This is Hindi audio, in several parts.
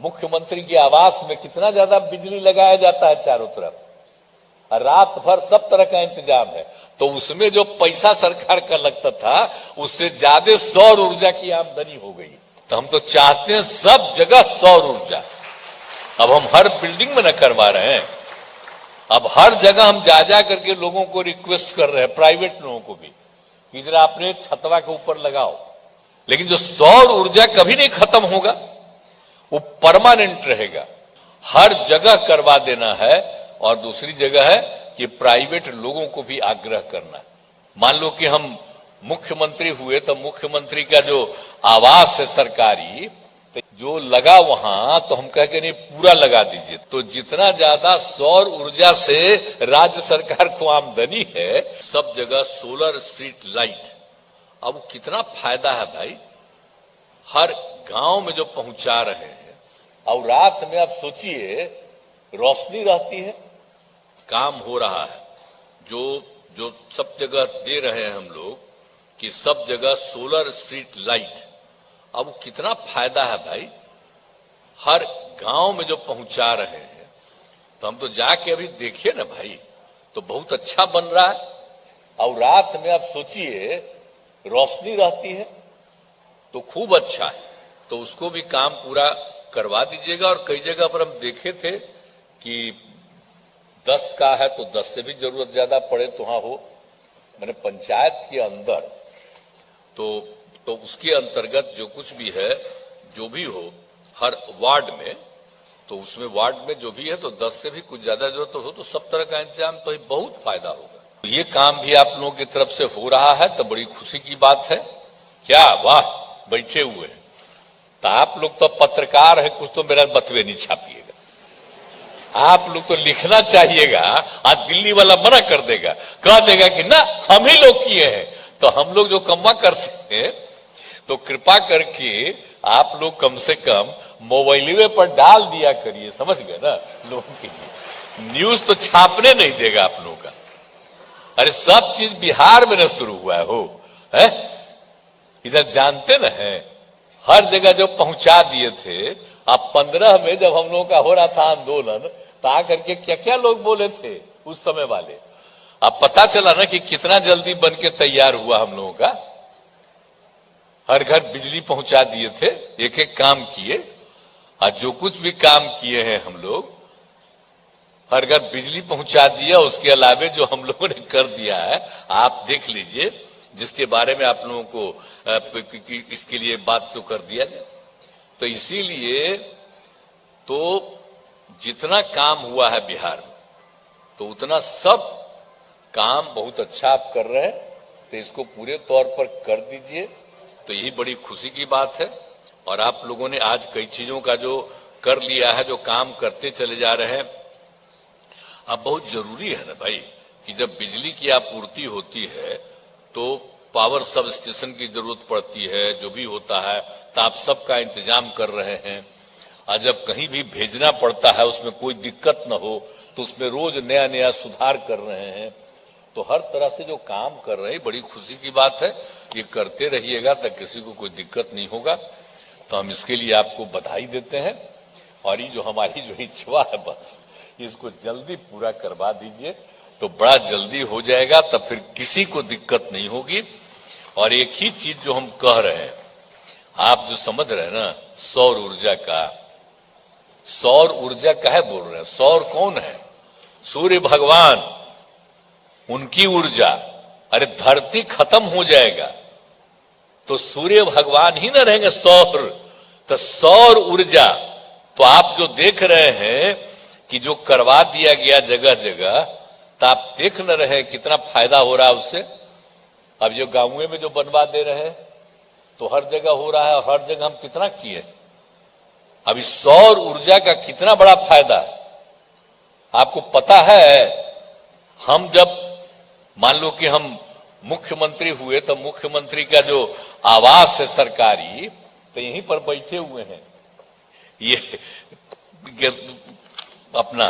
मुख्यमंत्री के आवास में कितना ज्यादा बिजली लगाया जाता है चारों तरफ, और रात भर सब तरह का इंतजाम है। तो उसमें जो पैसा सरकार का लगता था उससे ज्यादा सौर ऊर्जा की आमदनी हो गई। तो हम तो चाहते हैं सब जगह सौर ऊर्जा। अब हम हर बिल्डिंग में न करवा रहे हैं, अब हर जगह हम जा करके लोगों को रिक्वेस्ट कर रहे हैं, प्राइवेट लोगों को भी, कि जरा अपने छतवा के ऊपर लगाओ। लेकिन जो सौर ऊर्जा कभी नहीं खत्म होगा, वो परमानेंट रहेगा, हर जगह करवा देना है। और दूसरी जगह है कि प्राइवेट लोगों को भी आग्रह करना। मान लो कि हम मुख्यमंत्री हुए तो मुख्यमंत्री का जो आवास है सरकारी, तो जो लगा वहां, तो हम कह के नहीं पूरा लगा दीजिए। तो जितना ज्यादा सौर ऊर्जा से राज्य सरकार को आमदनी है, सब जगह सोलर स्ट्रीट लाइट, अब कितना फायदा है भाई, हर गांव में जो पहुंचा रहे हैं। और रात में आप सोचिए, रोशनी रहती है, काम हो रहा है, जो सब जगह दे रहे हैं हम लोग कि सब जगह सोलर स्ट्रीट लाइट, अब कितना फायदा है भाई, हर गांव में जो पहुंचा रहे हैं। तो हम तो जाके अभी देखिए ना भाई, तो बहुत अच्छा बन रहा है। और रात में आप सोचिए, रोशनी रहती है तो खूब अच्छा है। तो उसको भी काम पूरा करवा दीजिएगा। और कई जगह पर हम देखे थे कि 10 का है तो 10 से भी जरूरत ज्यादा पड़े तो वहां हो, मैंने पंचायत के अंदर, तो उसके अंतर्गत जो कुछ भी है, जो भी हो हर वार्ड में, तो उसमें वार्ड में जो भी है तो 10 से भी कुछ ज्यादा जरूरत हो तो सब तरह का इंतजाम, तो बहुत फायदा होगा। ये काम भी आप लोगों की तरफ से हो रहा है तो बड़ी खुशी की बात है। क्या वाह, बैठे हुए हैं तो आप लोग तो पत्रकार है, कुछ तो मेरा बतवे नहीं छापिएगा, आप लोग तो लिखना चाहिएगा। आज दिल्ली वाला मना कर देगा, कह देगा कि ना हम ही लोग किए हैं। तो हम लोग जो कम्मा करते हैं, तो कृपा करके आप लोग कम से कम मोबाइल पर डाल दिया करिए, समझ गए ना, लोगों के लिए न्यूज तो छापने नहीं देगा आप लोगों का। अरे सब चीज बिहार में न शुरू हुआ है, इधर जानते न है, हर जगह जो पहुंचा दिए थे। अब 15 में जब हम लोगों का हो रहा था आंदोलन, तो आकर के क्या क्या लोग बोले थे उस समय वाले, अब पता चला ना कि कितना जल्दी बन के तैयार हुआ हम लोगों का। हर घर बिजली पहुंचा दिए थे, एक एक काम किए, और जो कुछ भी काम किए हैं हम लोग, हर घर बिजली पहुंचा दिया। उसके अलावे जो हम लोगों ने कर दिया है, आप देख लीजिए, जिसके बारे में आप लोगों को इसके लिए बात तो कर दिया जाए। तो इसीलिए तो जितना काम हुआ है बिहार में, तो उतना सब काम बहुत अच्छा आप कर रहे हैं, तो इसको पूरे तौर पर कर दीजिए। तो यही बड़ी खुशी की बात है। और आप लोगों ने आज कई चीजों का जो कर लिया है, जो काम करते चले जा रहे हैं। अब बहुत जरूरी है ना भाई कि जब बिजली की आपूर्ति होती है तो पावर सब स्टेशन की जरूरत पड़ती है, जो भी होता है, तो आप सबका इंतजाम कर रहे हैं। और जब कहीं भी भेजना पड़ता है उसमें कोई दिक्कत न हो, तो उसमें रोज नया नया सुधार कर रहे हैं। तो हर तरह से जो काम कर रहे हैं, बड़ी खुशी की बात है। ये करते रहिएगा तो किसी को कोई दिक्कत नहीं होगा। तो हम इसके लिए आपको बधाई देते हैं। और ये जो हमारी जो इच्छा है, बस इसको जल्दी पूरा करवा दीजिए, तो बड़ा जल्दी हो जाएगा, तब फिर किसी को दिक्कत नहीं होगी। और एक ही चीज जो हम कह रहे हैं, आप जो समझ रहे हैं ना, सौर ऊर्जा का, सौर ऊर्जा काहे बोल रहे हैं? सौर कौन है? सूर्य भगवान, उनकी ऊर्जा। अरे धरती खत्म हो जाएगा तो सूर्य भगवान ही ना रहेंगे, सौर। तो सौर ऊर्जा तो आप जो देख रहे हैं कि जो करवा दिया गया जगह जगह, तो आप देख न रहे कितना फायदा हो रहा है उससे। अब जो गांवों में जो बनवा दे रहे हैं, तो हर जगह हो रहा है, और हर जगह हम कितना किए। अब इस सौर ऊर्जा का कितना बड़ा फायदा है आपको पता है। हम जब मान लो कि हम मुख्यमंत्री हुए, तो मुख्यमंत्री का जो आवास है सरकारी, तो यहीं पर बैठे हुए हैं। ये अपना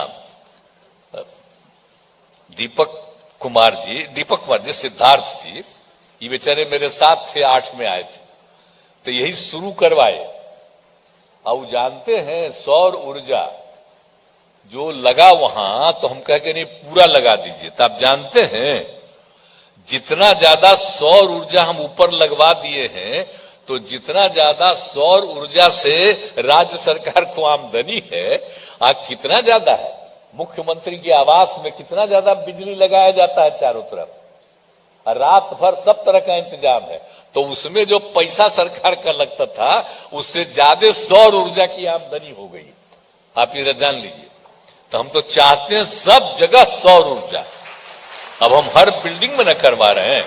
दीपक कुमार जी, सिद्धार्थ जी, ये बेचारे मेरे साथ थे, 8 में आए थे, तो यही शुरू करवाए। अब जानते हैं सौर ऊर्जा जो लगा वहां, तो हम कह के नहीं पूरा लगा दीजिए। तो आप जानते हैं जितना ज्यादा सौर ऊर्जा हम ऊपर लगवा दिए हैं, तो जितना ज्यादा सौर ऊर्जा से राज्य सरकार को आमदनी है, कितना ज्यादा है। मुख्यमंत्री के आवास में कितना ज्यादा बिजली लगाया जाता है चारों तरफ, रात भर सब तरह का इंतजाम है। तो उसमें जो पैसा सरकार का लगता था, उससे ज्यादा सौर ऊर्जा की आमदनी हो गई। आप ये जान लीजिए। तो हम तो चाहते हैं सब जगह सौर ऊर्जा। अब हम हर बिल्डिंग में न करवा रहे हैं,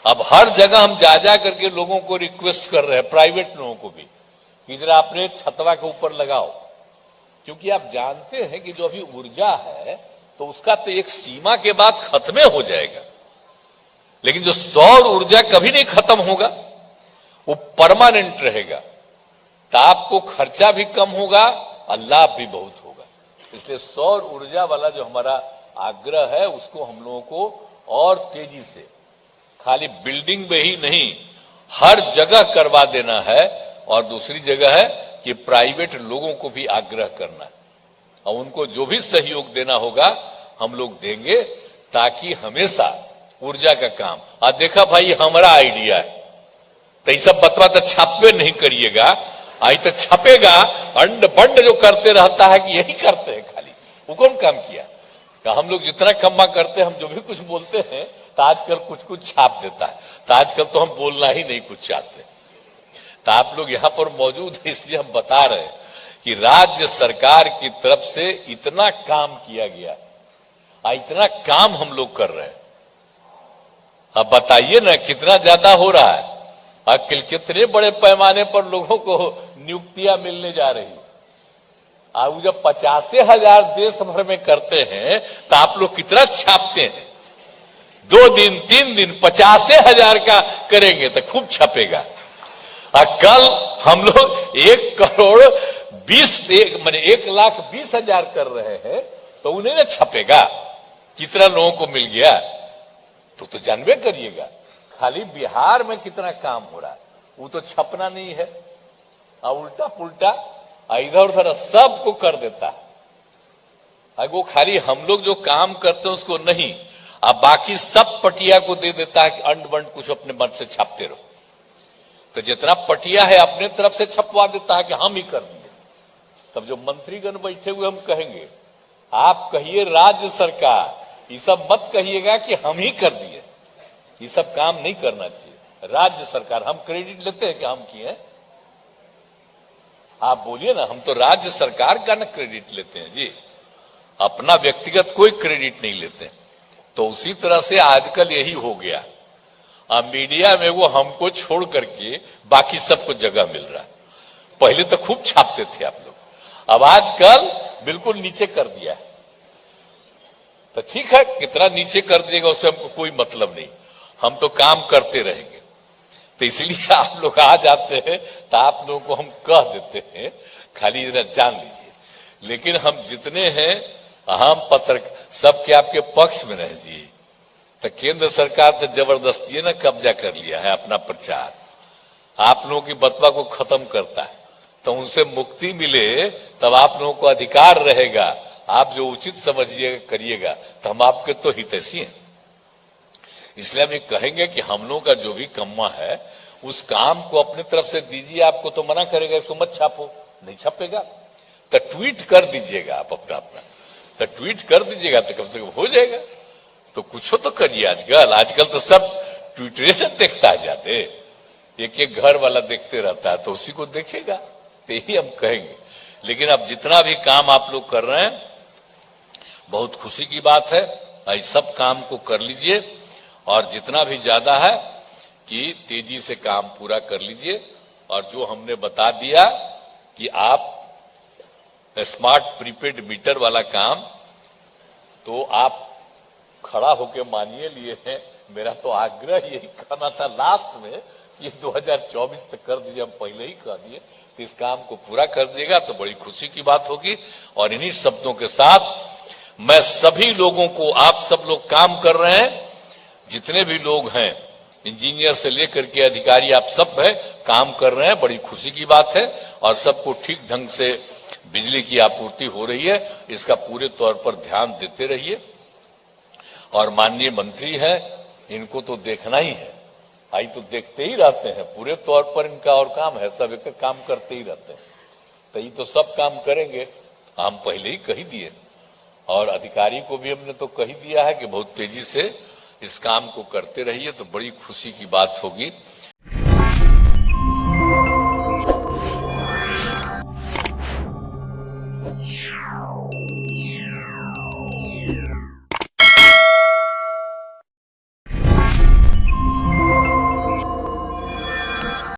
अब हर जगह हम जा करके लोगों को रिक्वेस्ट कर रहे हैं, प्राइवेट लोगों को भी, कि जरा अपने छतवा के ऊपर लगाओ। क्योंकि आप जानते हैं कि जो अभी ऊर्जा है, तो उसका तो एक सीमा के बाद खत्म हो जाएगा, लेकिन जो सौर ऊर्जा कभी नहीं खत्म होगा, वो परमानेंट रहेगा। तो आपको खर्चा भी कम होगा और लाभ भी बहुत होगा। इसलिए सौर ऊर्जा वाला जो हमारा आग्रह है, उसको हम लोगों को और तेजी से, खाली बिल्डिंग में ही नहीं, हर जगह करवा देना है। और दूसरी जगह है कि प्राइवेट लोगों को भी आग्रह करना है, और उनको जो भी सहयोग देना होगा हम लोग देंगे, ताकि हमेशा ऊर्जा का काम। और देखा भाई, हमारा आइडिया है, तो ये सब बतवा तो छापे नहीं करिएगा, आई तो छपेगा। अंड बंड जो करते रहता है कि यही करते हैं खाली, वो कौन काम किया। तो हम लोग जितना कम्मा करते हैं, हम जो भी कुछ बोलते हैं, तो आजकल कुछ कुछ छाप देता है। तो आजकल तो हम बोलना ही नहीं कुछ चाहते। तो आप लोग यहाँ पर मौजूद है, इसलिए हम बता रहे हैं कि राज्य सरकार की तरफ से इतना काम किया गया, इतना काम हम लोग कर रहे हैं। अब बताइए ना कितना ज्यादा हो रहा है, और कितने बड़े पैमाने पर लोगों को नियुक्तियां मिलने जा रही। अब जब 50,000 देश भर में करते हैं, तो आप लोग कितना छापते हैं। 2 दिन 3 दिन 50,000 का करेंगे तो खूब छपेगा। और कल हम लोग 1,20,000 कर रहे हैं, तो उन्हें ना छपेगा कितना लोगों को मिल गया। तो जानबे करिएगा, खाली बिहार में कितना काम हो रहा है, वो तो छपना नहीं है। और उल्टा पुल्टा इधर उधर सबको कर देता है। वो खाली हम लोग जो काम करते हैं उसको नहीं, अब बाकी सब पटिया को दे देता है कि अंड बंड कुछ अपने मन से छापते रहो। तो जितना पटिया है अपने तरफ से छपवा देता है कि हम ही कर दिए। तब जो मंत्रीगण बैठे हुए, हम कहेंगे, आप कहिए राज्य सरकार, ये सब मत कहिएगा कि हम ही कर दिए। ये सब काम नहीं करना चाहिए। राज्य सरकार, हम क्रेडिट लेते हैं कि हम किए हैं। आप बोलिए ना, हम तो राज्य सरकार का ना क्रेडिट लेते हैं जी, अपना व्यक्तिगत कोई क्रेडिट नहीं लेते। तो उसी तरह से आजकल यही हो गया। अब मीडिया में वो हमको छोड़ करके बाकी सबको जगह मिल रहा है। पहले तो खूब छापते थे आप लोग, अब आजकल बिल्कुल नीचे कर दिया है। तो ठीक है, कितना नीचे कर दिएगा उससे हमको कोई मतलब नहीं, हम तो काम करते रहेंगे। तो इसलिए आप लोग आ जाते हैं, तो आप लोगों को हम कह देते हैं, खाली जरा जान लीजिए। लेकिन हम जितने हैं, हम पत्र सबके आपके पक्ष में रह जी। तो केंद्र सरकार तो जबरदस्ती ना कब्जा कर लिया है अपना प्रचार, आप लोगों की बतवा को खत्म करता है। तो उनसे मुक्ति मिले, तब आप लोगों को अधिकार रहेगा, आप जो उचित समझिएगा करिएगा। तो हम आपके तो हितैषी हैं, इसलिए हम ये कहेंगे कि हम लोगों का जो भी कम्मा है, उस काम को अपनी तरफ से दीजिए। आपको तो मना करेगा, इसको मत छापो, नहीं छपेगा। तो ट्वीट कर दीजिएगा आप अपना, तो ट्वीट कर दीजिएगा, तो कम से कम हो जाएगा। तो कुछ तो करिए। आजकल तो सब ट्विटर देखता जाते, एक एक घर वाला देखते रहता है, तो उसी को देखेगा। तो यही हम कहेंगे। लेकिन अब जितना भी काम आप लोग कर रहे हैं, बहुत खुशी की बात है। इस सब काम को कर लीजिए, और जितना भी ज्यादा है कि तेजी से काम पूरा कर लीजिए। और जो हमने बता दिया कि आप स्मार्ट प्रीपेड मीटर वाला काम, तो आप खड़ा होके मानिए लिए हैं। मेरा तो आग्रह यही करना था लास्ट में, ये 2024 तक कर दीजिए, हम पहले ही कह दिए। तो इस काम को पूरा कर दिएगा तो बड़ी खुशी की बात होगी। और इन्हीं शब्दों के साथ मैं सभी लोगों को, आप सब लोग काम कर रहे हैं, जितने भी लोग हैं, इंजीनियर से लेकर के अधिकारी आप सब है काम कर रहे हैं, बड़ी खुशी की बात है। और सबको ठीक ढंग से बिजली की आपूर्ति हो रही है, इसका पूरे तौर पर ध्यान देते रहिए। और माननीय मंत्री हैं, इनको तो देखना ही है, आई तो देखते ही रहते हैं, पूरे तौर पर इनका और काम है, सब एक काम करते ही रहते हैं। तो ये तो सब काम करेंगे, हम पहले ही कही दिए और अधिकारी को भी हमने तो कही दिया है कि बहुत तेजी से इस काम को करते रहिए, तो बड़ी खुशी की बात होगी।